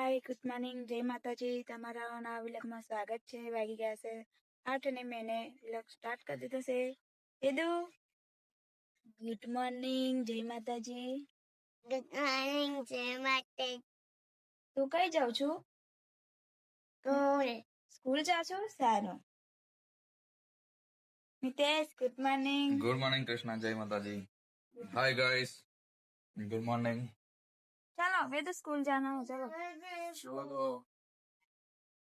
Hi good morning જય માતાજી તમારા નવા વિલોગમાં સ્વાગત છે વાગી ગયા છે 8 અને મેને વિલોગ સ્ટાર્ટ કરી દીધો છે એદુ ગુડ મોર્નિંગ જય માતાજી તું કઈ જાઉં છું સ્કૂલ જાઉં છું સારું મિતેશ ગુડ મોર્નિંગ કૃષ્ણા જય માતાજી हाय गाइस गुड मॉर्निंग चलो वेदु स्कूल जाना है चलो चलो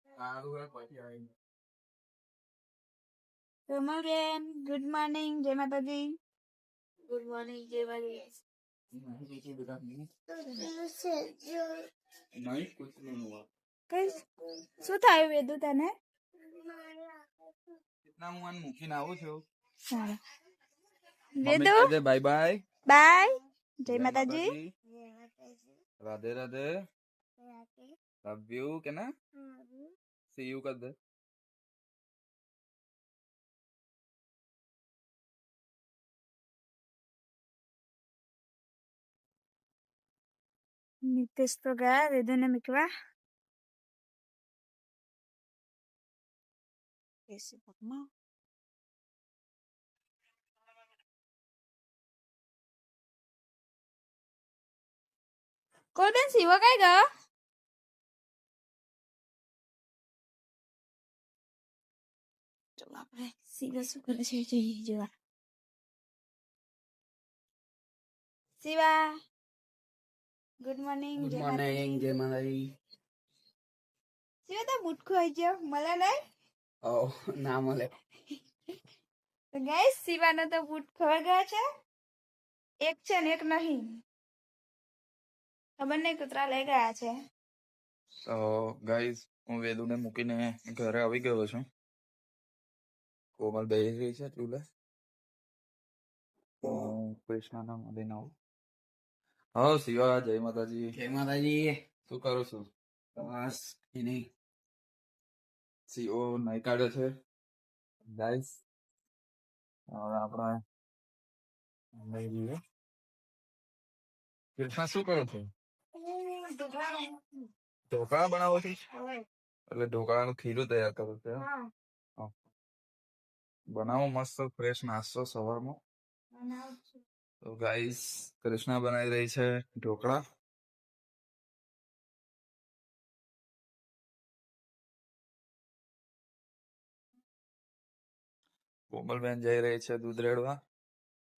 सारू है પછી આવીને કમલબેન ગુડ મોર્નિંગ જય માતાજી ગુડ મોર્નિંગ જય માતાજી નહીં कुछ नहीं हुआ કઈ શું થયું વેદુ તને कितना હું આને મૂકીને આવું છું સારું વેદુ વેદુ કહી દે બાય બાય બાય જય માતાજી राधे राधे लव यू के ना सी यू कर दे नितेश तो गया वेदु ने मिकवा कैसे पकमा कोई बेन सीवा कई गया चलो આપણે સીવા શું કરે છે જોઈએ જોવા સીવા ગુડ મોર્નિંગ જય માતાજી સીવા તો મુટકો આવી ગયો મળે નહીં ओ ना मले તો ગાઈસ સીવાનો તો બૂટ ખોવાઈ ગયો છે એક છે ને એક નહીં ખબર નહીં કૂતરા લઈ ગયા છે तो गाइस હું વેદુને મૂકીને ઘરે આવી ગયો છું કોમલ બેહી રહી છે ચૂલે કૃષ્ણના મળીને આવું હા શિવા જય માતાજી શું કરું છું બસ એની સીઓ નહીં કાઢે છે ગાઈસ હવે આપણે લઈ જઈએ કૃષ્ણ શું કરો છો ઢોકળા બનાવો છો એટલે ઢોકળાનું ખીરું તૈયાર કરો છો એમ? હા. બનાવો મસ્ત ફ્રેશ નાસ્તો સવારમાં તો ગાઈસ કૃષ્ણા બનાવી રહી છે ઢોકળા કોમલબેન જઈ રહી છે દૂધ રેડવા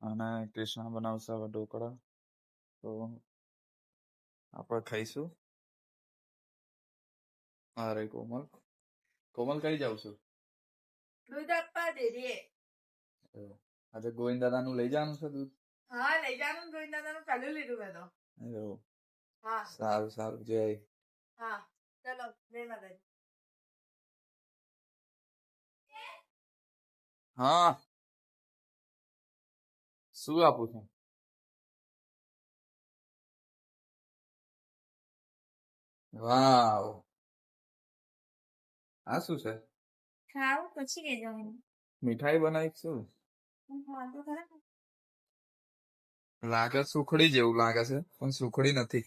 અને કૃષ્ણા બનાવશે હવે ઢોકળા તો આપણે ખાઈશું અરે કોમલ કઈ જાવ છું દૂધ આપવા દે રે આજે ગોવિંદ દાદાનું લઈ જવાનું છે દૂધ હા લઈ જવાનું ગોવિંદ દાદાનું ચાલુ લીધું મેં તો એવું હા સારું સારું જય હા ચલો જય માતાજી હા શું આપું છું વાવ આ શું છે ખાવું પછી લઈ જવાનું મીઠાઈ બનાવી શું હા તો ખરા લાગે સુખડી જેવું લાગે છે પણ સુખડી નથી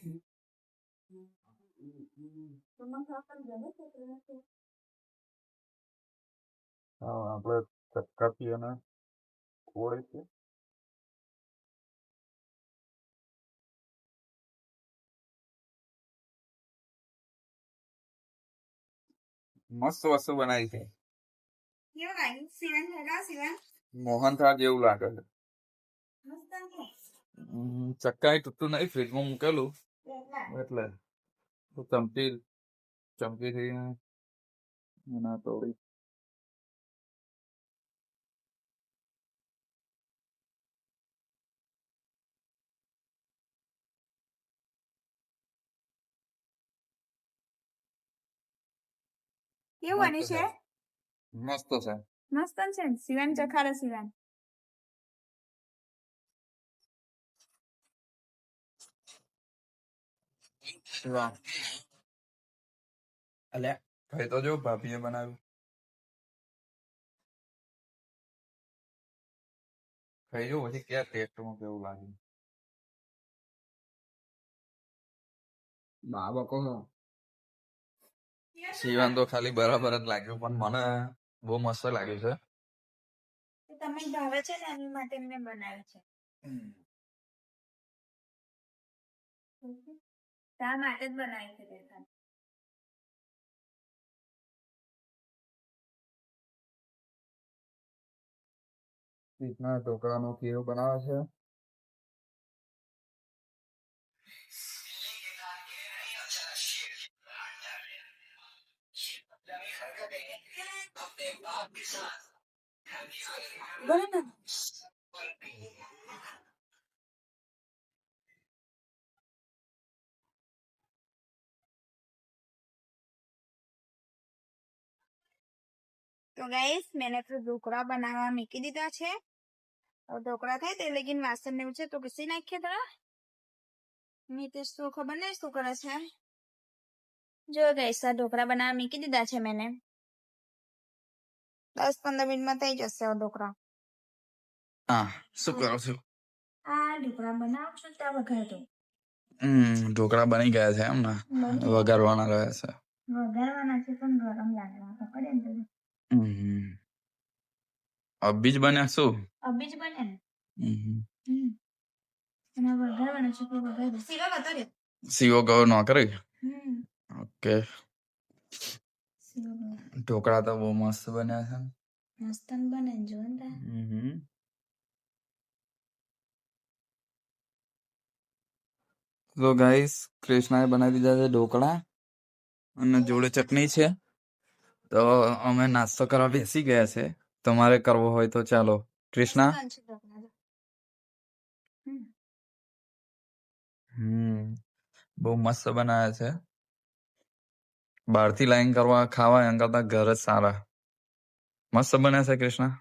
હા આપણે ચક્કાથી અને ખોળે છે મસ્ત વસ્તુ બનાવી છે કેવું લાગ્યું સિવન હેડા સિવન મોહનથાળ જેવું લાગે છે મસ્ત છે ચક્કાઈ તૂટતું નહીં ફ્રીજમાં મૂકેલું એટલે તો ચમચીથી ના તોડી કેવું બન્યું છે મસ્ત છે મસ્ત છે ને સિવન ચખાડો સિવન વાહ અલ્યા ખાઈ તો જો ભાભીએ બનાવ્યું ખાઈ જો પછી ક્યાં ટેસ્ટમાં કેવું લાગે બા બકો સીવન તો ખાલી બરાબર જ લાગ્યું પણ મને બહુ મસ્ત લાગ્યું છે. તમને ભાવે છે ને એની માટે મેં બનાવ્યું છે. તા માટે જ બનાવી છે તે. રીતના ઢોકળાનો ખીરો બનાવે છે. બરાબર. તો ગાઈસ मैंने तो ઢોકળા બનાવવા મૂકી દીધા છે. હવે ઢોકળા થાય તે લગીન વાસણ ને છે તો ઘસી નાખીએ તરા. નીતેશ તો ખબર નહીં શું કરે છે. જો ગાઈસ આ ઢોકળા બનાવવા મૂકી દીધા છે મેને. 10-15 મિનિટમાં થઈ જશે આ ઢોકળા. હા શું કરો છો? આ ઢોકળા બનાવું છું ત્યાં વઘાર દો. ઢોકળા બની ગયા છે એમ ને વઘારવાના રહ્યા છે. વઘારવાના છે પણ ગરમ લાગવા પડે ને. અભી જ બન્યા શું? અભી જ બને ને. અને વઘારવાના છે તો વઘાર દો. સીવા ગતો રે. સીવો ગયો નોકરી. ઓકે. ઢોકળા તો બહુ મસ્ત બન્યા છે. મસ્ત બને જો ને. તો ગાઈસ કૃષ્ણાએ બનાવી દીધા છે ઢોકળા અને જોડે ચટણી છે. તો અમે નાસ્તો કરવા બેસી ગયા છે. તમારે કરવો હોય તો ચાલો. કૃષ્ણા બહુ મસ્ત બનાવ્યા છે. બહારથી લાઈન કરવા ખાવા એમ કરતા ઘર જ સારા. મસ્ત બન્યા છે કૃષ્ણા.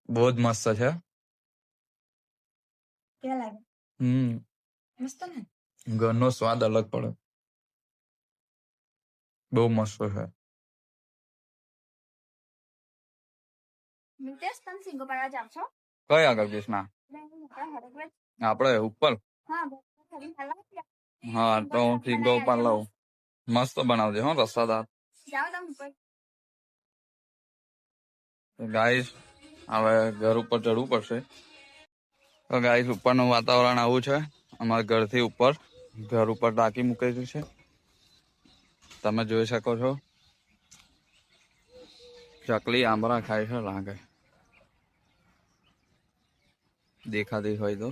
બહુ જ મસ્ત છે. કેવા લાગે? મસ્ત ને. ઘરનો સ્વાદ અલગ પડે. બહુ મસ્ત છે. નીતેશ તમે સિંગો પાડવા જાવ છો? કઈ આગળ કૃષ્ણા? આપણે ઉપર. હા તો હું સિંગો ઉપર લઉં. મસ્ત બનાવજે હો રસાદાર. જાઓ તમે ઉપર. ગાઈસ હવે ઘર ઉપર ચડવું પડશે. તો ગાઈસ ઉપરનું વાતાવરણ આવું છે. અમારા ઘરથી ઉપર ઘર ઉપર ટાંકી મૂકેલી છે. તમે જોઈ શકો છો. ચકલી આંબરા ખાય છે લાગે. દેખાતી હોય તો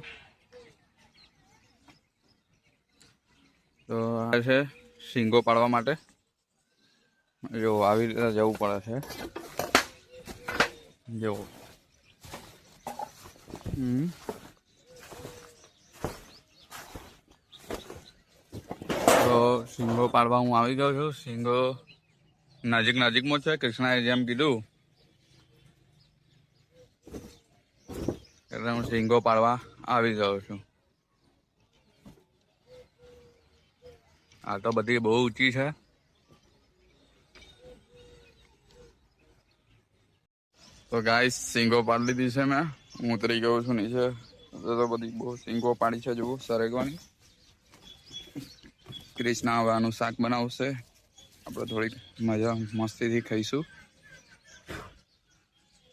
આ છે શીંગો પાડવા માટે. જો આવી રીતે જવું પડે છે. જો તો શીંગો પાડવા હું આવી ગયો છું. શીંગો નજીકમાં છે. કૃષ્ણાએ જેમ કીધું એટલે હું શીંગો પાડવા આવી ગયો છું. આ તો બધી બહુ ઊંચી છે. તો ગાઈસ શીંગો પાડી લીધી છે મેં. હું ઉતરી ગયો છું નીચે. તો બધી બહુ શીંગો પાડી છે. જુઓ સરેગવાની. કૃષ્ણા હવે આનું શાક બનાવશે. આપણે થોડીક મજા મસ્તીથી ખાઈશું.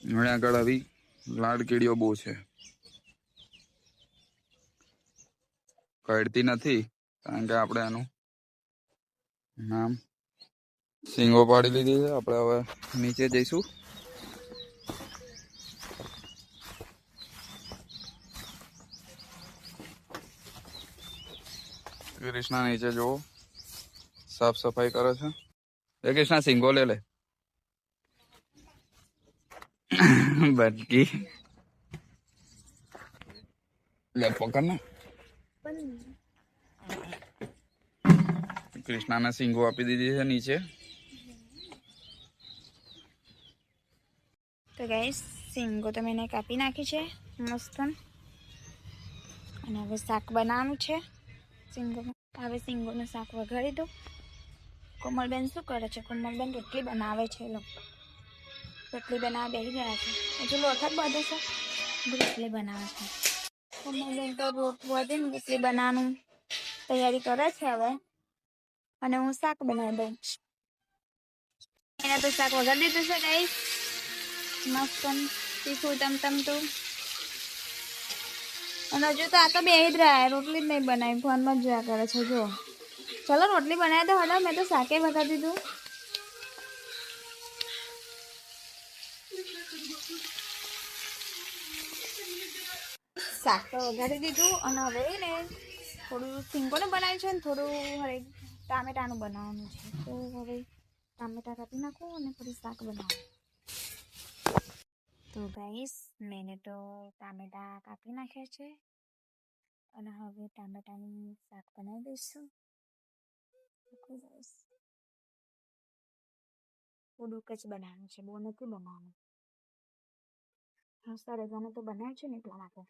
અહીંયા આગળ આવી લાડકીડીઓ બહુ છે. કડતી નથી કારણ કે આપણે એનું નામ શીંગો પાડી લીધી છે. આપણે હવે નીચે જઈશું. કૃષ્ણા નીચે જુઓ સાફ સફાઈ કરે છે. એ કૃષ્ણા શીંગો લે બટકી લે પકડ ને. કૃષ્ણાને શીંગો આપી દીધી છે નીચે. તો ગાઈસ શીંગો તો મેં કાપી નાખી છે મસ્ત. અને હવે શાક બનાવવાનું છે. હવે શીંગોનું શાક વઘારી દો. કોમલબેન શું કરે છે? કોમલબેન રોટલી બનાવે છે. રોટલી બનાવવા બેસી ગયા છે. હજુ લોટ જ બધે છે. રોટલી બનાવે છે તો રોટલી બનાવવાનું તૈયારી કરે છે હવે અને હું શાક બનાવી દઉં એને તો શાક વગાડી દીધું છે ગાઈસ મસ્ત તીખું ટમટમતું અને હજુ તો આ તો બે જ રહ્યા રોટલી જ નહીં બનાવી ફોનમાં જ જોયા કરે છે જો ચલો રોટલી બનાવી દો હલો મેં તો શાકે વગાડી દીધું શાક તો વગાડી દીધું અને હવે ને થોડું સિંગોનું બનાવ્યું છે ને થોડું હવે ટામેટાનું બનાવવાનું છે તો હવે ટામેટા કાપી નાખું અને થોડી શાક બનાવું તો ગાઈસ મેને તો ટામેટા કાપી નાખ્યા છે અને હવે ટામેટાનું શાક બનાવી દઈશું થોડુંક જ બનાવવાનું છે બહુ નથી બનાવવાનું સરગવાનું તો બનાવ્યું છે ને એટલા માટે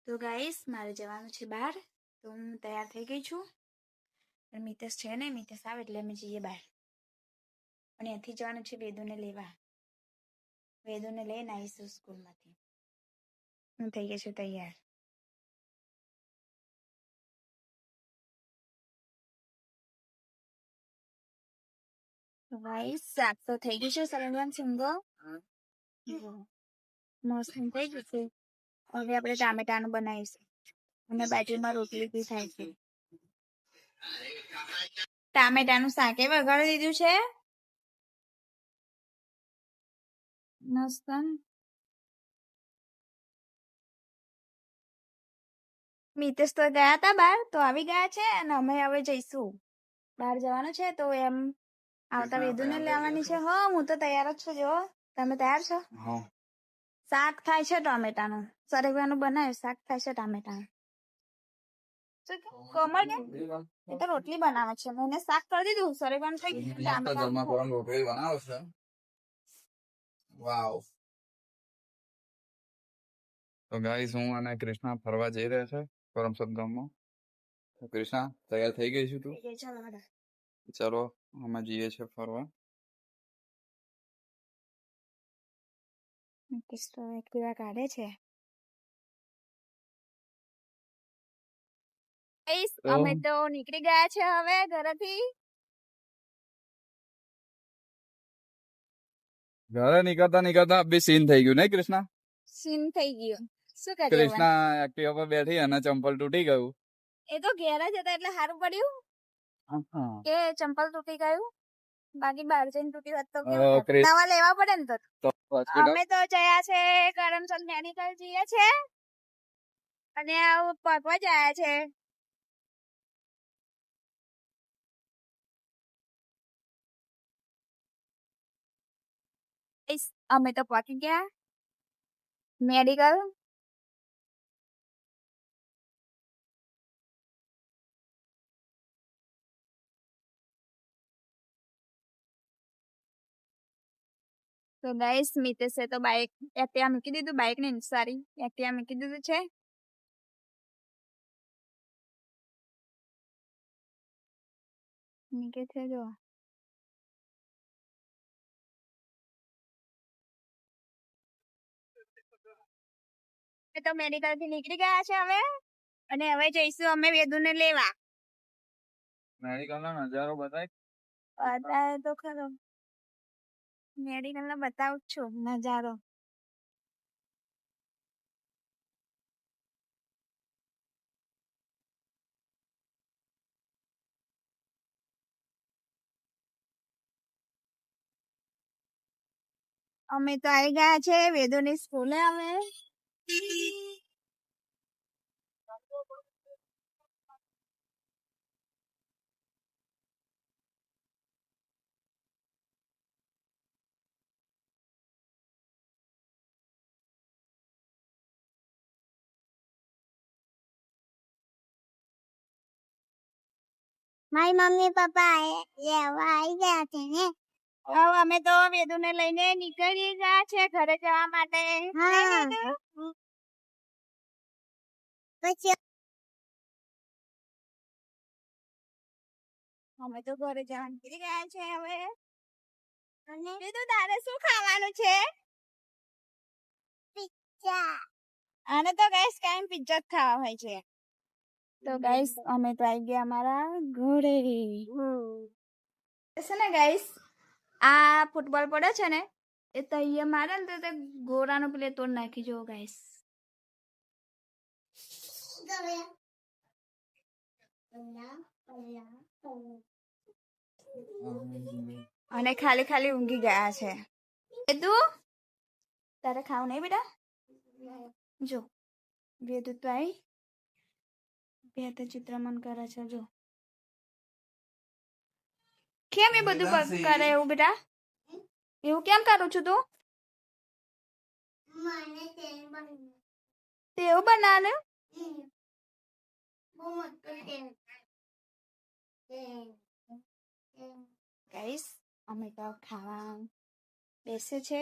તો ગાઈસ મારે જવાનું છે બહાર તો હું તૈયાર થઈ ગઈ છું મિતેશ છે ને મિતેશ આવે એટલે અમે જઈએ બહાર અને અહીંથી જવાનું છે વેદુને લેવા વેદુને લઈને આવીશું સ્કૂલમાંથી હું થઈ ગઈ છું તૈયાર ગાઈસ શાક તો થઈ ગયું છે સરગવાનું સિંગો મસ્ત થઈ ગયું છે હવે આપણે ટામેટાનું બનાવીશું અને બાજુમાં રોટલી બી થાય છે ટામેટાનું શાકે વઘારી દીધું છે મસ્ત મિતેશ તો ગયા હતા બહાર તો આવી ગયા છે અને અમે હવે જઈશું બહાર જવાનું છે તો એમ આવતા વેદુને લેવાની છે હા હું તો તૈયાર જ છું જો તમે તૈયાર છો શાક થાય છે ટામેટાનું સરગવાનું બનાવ્યું શાક થાય છે ટામેટાનું કમળ એ તો રોટલી બનાવે છે મેં શાક કરી દીધું સરગવાનું થઈ ગયું રોટલી બનાવે છે વાવ તો ગાઈસ હું અને કૃષ્ણા ફરવા જઈ રહ્યા છે કરમસદ ગામમાં કૃષ્ણા તૈયાર થઈ ગઈ છું તું ચલો અમે જઈએ છીએ ફરવા એક્ટિવા કાઢે છે અમે તો નીકળી ગયા છે હવે ઘરેથી ઘરે નીકળતા બી સીન થઈ ગયું નહીં કૃષ્ણા સીન થઈ ગયું શું કરીએ કૃષ્ણા એક્ટિવા પર બેઠી અને ચંપલ તૂટી ગયું એ તો ઘેર જ હતા એટલે સારું પડ્યું કે ચંપલ તૂટી ગયું બાકી બહાર જઈને તૂટી હોત તો નવા લેવા પડે ને તો અમે તો જયા છે કરમસદ મેડિકલ જઈએ છે અને પગવા જયા છે અમે તો પહોંચી ગયા મેડિકલ તો ગાઈસ મિતેશે તો બાઇક એક્ટિવા મૂકી દીધું બાઇક ને સારી એક્ટિવા મૂકી દીધું છે મૂકે છે જો તો મેડિકલ થી નીકળી ગયા છે હવે અને હવે જઈશું અમે વેદુને લેવા મેડિકલ નો નજારો બતાય તો ખરો મેડિકલ નો બતાવું છું નજારો અમે તો આવી ગયા છે વેદુની સ્કૂલે અમે મારી મમ્મી પપ્પા લેવા આવી ગયા છે ને હવે અમે તો વેદુને લઈને નીકળી ગયા છે ઘરે જવા માટે પછી અમે તો ઘરે જવા નીકળી ગયા છે હવે વેદુ તારે શું ખાવાનું છે આને તો ગાઈસ કાયમ પિઝ્ઝા જ ખાવા હોય છે. તો ગાઈસ અમે તો આવી ગયા અમારા ઘરે. છે ને ગાઈસ, આ ફૂટબોલ પડે છે ને એ તો અહીંયા મારે ને તો તે ગોરાનો પ્લે તોડ નાખી જો ગાઈસ. અને ખાલી ખાલી ઊંઘી ગયા છે. વેદુ તારે ખાવું નહીં બેટા? જો વેદુ તો આવી બે તો ચિત્રમન કરે છે. જો કેમ એ બધું કરે એવું બેટા? એવું કેમ કરું છું તું? તેવું બનાવે ગાઈસ. અમે તો ખાવા બેસે છે.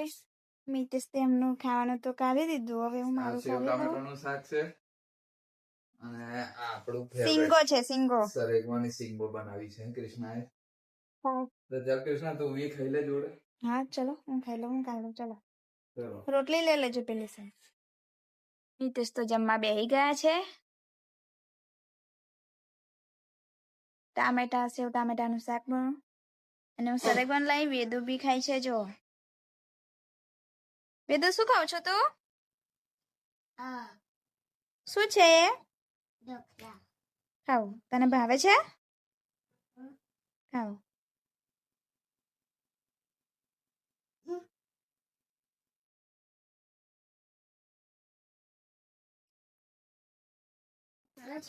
મિતેશ તેમનું ખાવાનું તો કાઢી દીધું. હવે હું મારું સેવ ટામેટાનું શાક છે અને આ આપણું સિંગો છે. સિંગો સરેગવાની સિંગો બનાવી છે કૃષ્ણાએ. તો ચાલ કૃષ્ણા તું એ ખાઈ લે જોડે. હા ચલો હું ખાઈ લઉં. હું ખાઈ લઉં. ચલો ચલો રોટલી લઈ લેજો પેલી છે. મિતેશ તો જમવા બેહી ગયા છે. ટામેટા સેવ ટામેટાનું શાક બનું અને હું સરેગવાન લાવી. વેદુ બી ખાય છે. જો વેદુ શું ખાવ છો તું? શું છે? ખાવ તને ભાવે છે? ખાવ.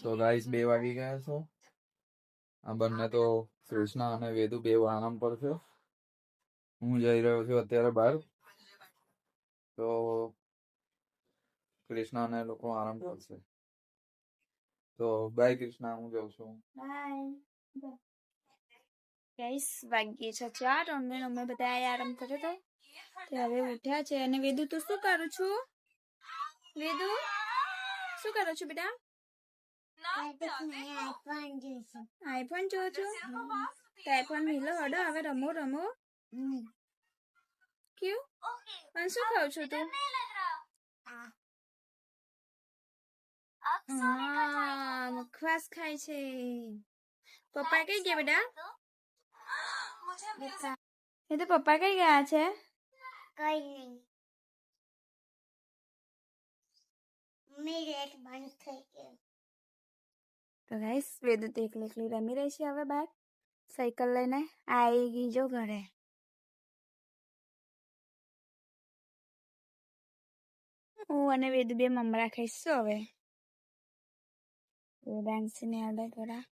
તો ગાઈસ 2 વાગી ગયા છે. આ બંને તો કૃષ્ણા અને વેદુ બે આરામ પર છે. હું જઈ રહ્યો છું અત્યારે બહાર. તો કૃષ્ણા અને લોકો આરામ કરશે. તો બાય કૃષ્ણા, હું જાઉં છું. Bye guys. વાગ્યે છે 4 અને અમે બધા આરામ કર્યો તો હવે ઉઠ્યા છે. અને વેદુ તું શું કરું છું? વેદુ શું કરું છું બેટા? આઈફોન જો છો? આઈફોન મિલો હડો હવે રમો રમો. ક્યું? અને શું ખાવ છું તું? હા મુખવાસ ખાય છે. પપ્પા કઈ ગયા બેટા? એ તો પપ્પા કઈ ગયા છે? કઈ નહીં. તો ગાઈસ વેદુ તો એકલી એકલી રમી રહી છે હવે બહાર સાયકલ લઈને. આવી ગઈ જો ઘરે. હું અને વેદુ બે મમરા ખાઈશું હવે. વેદાંશીને આડે થોડા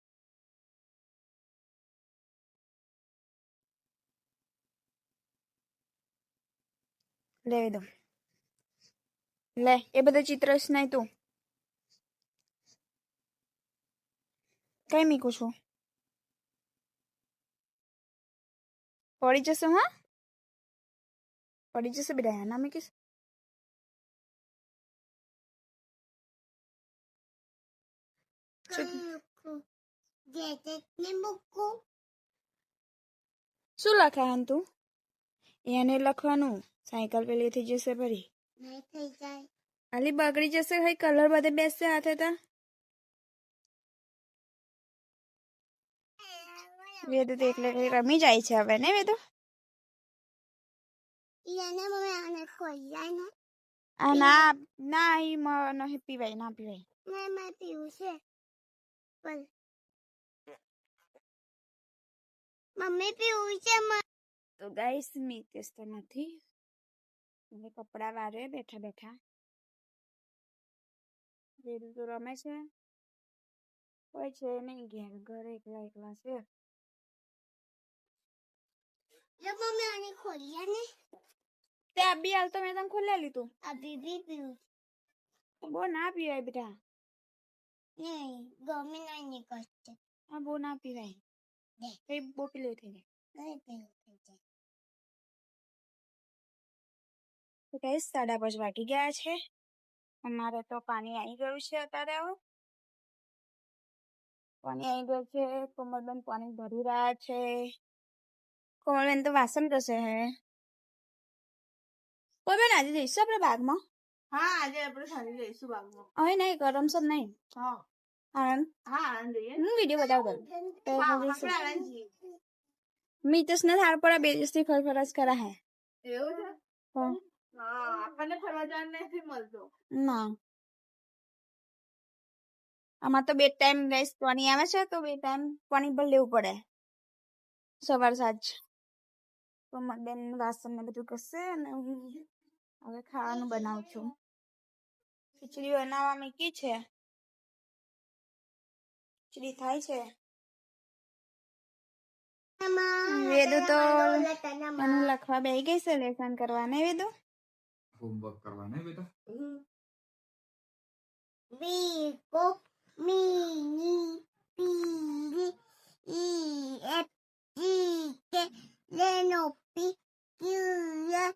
લે વેદુ લે. એ બધા ચિત્ર નહીં તું કઈ મીકું છું. પડી જશે. હા પડી જશે બેટા. ના મીકીશ. શું લખાય તું? એને લખવાનું સાયકલ પેલી થઈ જશે ફરી. ખાલી બગડી જશે. ભાઈ કલર બધે બેસશે હાથે તો. વેદુ તો એટલે રમી જાય છે હવે ને વેદુ? આ ના ના નહીં પીવાય. ના પીવાય. મમ્મી પીવું છે. તો ગાઈસ મિતેશ તો નથી. હવે કપડા વારે બેઠા બેઠા. વેદુ તો રમે છે. કોઈ છે નહીં ઘેર. ઘરે એકલા એકલા છે. તે અબી હાલ તો મેં તને ખોલી લીધું. બહુ ના પીવાય બેટા. હા બહુ ના પીવાય. કઈ બહુ પીલું થઈ જાય. તો ગાઈસ 5:30 વાગી ગયા છે. અમારે તો પાણી આવી ગયું છે અત્યારે. પાણી આવી ગયું છે. કોમલબેન પાણી ભરી રહ્યા છે. કોમલબેન તો વાસણ કરશે. હે કોમલબેન આજે જઈશું આપણે બાગમાં? હા આજે આપણે ખાલી જઈશું બાગમાં. હવે નહીં ગરમ સબ નહીં. હા આનંદ. હા આનંદ જઈએ. હું વિડિયો બતાવું તો આપણે મિતેશ ને થાળ પર બે દિવસથી ફરફરજ કરા હે. એવું છે? હા આપણને ફરવા જવાનું નથી મળતો. ના આમાં તો બે ટાઈમ ગેસ પાણી આવે છે તો બે ટાઈમ પાણી પર લેવું પડે સવાર સાંજ. તો બેન વાસણ ને બધું કરશે અને હું હવે ખાવાનું બનાવું છું. ખીચડી બનાવવા મૂકી છે. ખીચડી થાય છે. વેદુ તો એનું લખવા બેસી ગઈ છે લેસન કરવા ને વેદુ હોમવર્ક કરવા ને બેટા બી કો મી પી ઈ એફ જી કે લેનો P Q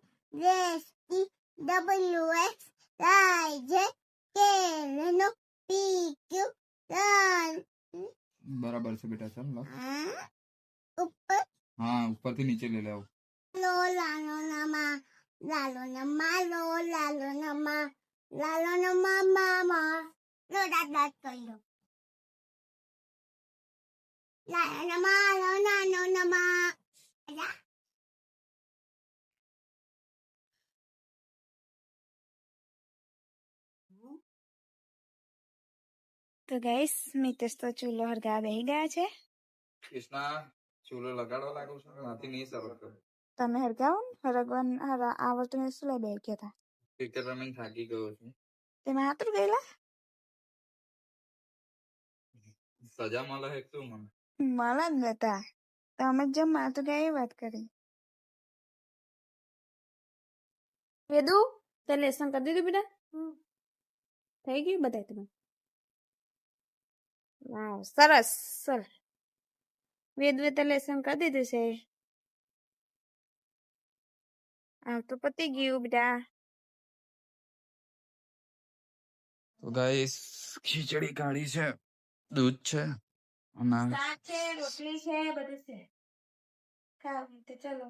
S T W X Y Z K લેનો પી ક્યુ આર બરાબર છે બેટા ચાલ લો ઉપર હા ઉપરથી નીચે લઈ લેવો લો લાલો નામા લાલો નામા લો લાલો નામા લાલો નામા મામા લો દાદ કરી લો લાલો નામા લો નાનો નામા તો ગાઈસ મિતેશ તો ચૂલો હરગા બેહી ગયા છે. કૃષ્ણા ચૂલો લગાડવા લાગુ છું નાથી નહીં સરળ કર તમે હરગાવો ને હરગવાન આવડતું ને શું લઈ બે ગયા હતા ક્રિકેટ રમીને થાકી ગયો છું તેમાં હાથું ગયેલા સજા મળે હે શું મને મળે જ નતા તમે જેમ માથું ગયા એ વાત કરી. વેદુ તે લેસન કરી દીધું બેટા થઈ ગયું બધા તમે વાવ સરસ ચલ વેદુ તે લેસન કરી દીધું છે. આવ તો પતી ગયું બેટા. તો ગાઈસ ખીચડી કાઢી છે દૂધ છે અને શાક છે રોટલી છે બધું છે ખાવ તો ચલો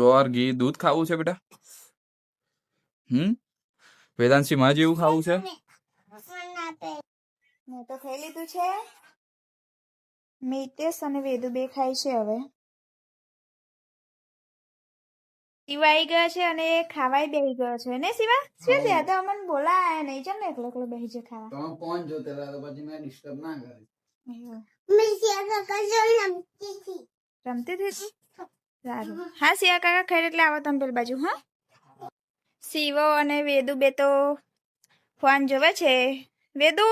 ગોળ ઘી દૂધ ખાવું છે બેટા વેદાંશી માં જેવું ખાવું છે મેં તો ખાઈ લીધું છે. મિતેશ અને વેદુ બે ખાય છે હવે શિવા આવી ગયો છે અને ખાવાય બેહી ગયો છે ને શિવા શું છે તો અમને બોલાય નહીં ચાલ ને એકલો એકલો બેહી છે ખાવા તમે ફોન જોતેલા તો પછી મેં ડિસ્ટર્બ ના કરી રમતી હતી સારું હા શિવા કાકા ખાઈ એટલે આવો તમે પેલી બાજુ હા શિવો અને વેદુ બે તો ફોન જોવે છે. વેદુ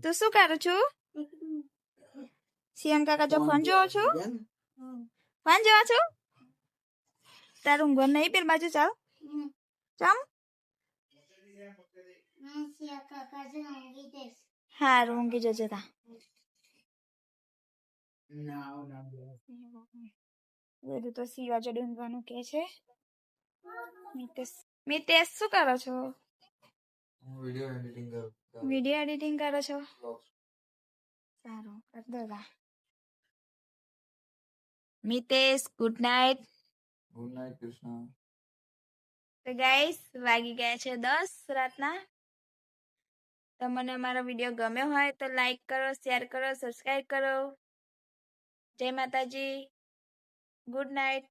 તું શું કરું છું શિયાન કાકા જો ફોન જોવો છું ફોન જોવા છું તારું ઊંઘર નહીં પેલી બાજુ ચાલ ચમ હારું ઊંઘી જજે તા બધું તો સીવા જોડે ઊંઘવાનું કે છે. મિતેશ શું કરો છો વિડીયો એડિટિંગ કરો છો સારું કર દો મિતેશ ગુડ નાઇટ કૃષ્ણ. તો ગાઈસ વાગી ગયા છે 10 રાતના. તમને અમારો વિડીયો ગમ્યો હોય તો લાઈક કરો શેર કરો સબસ્ક્રાઇબ કરો. જય માતાજી ગુડ નાઇટ.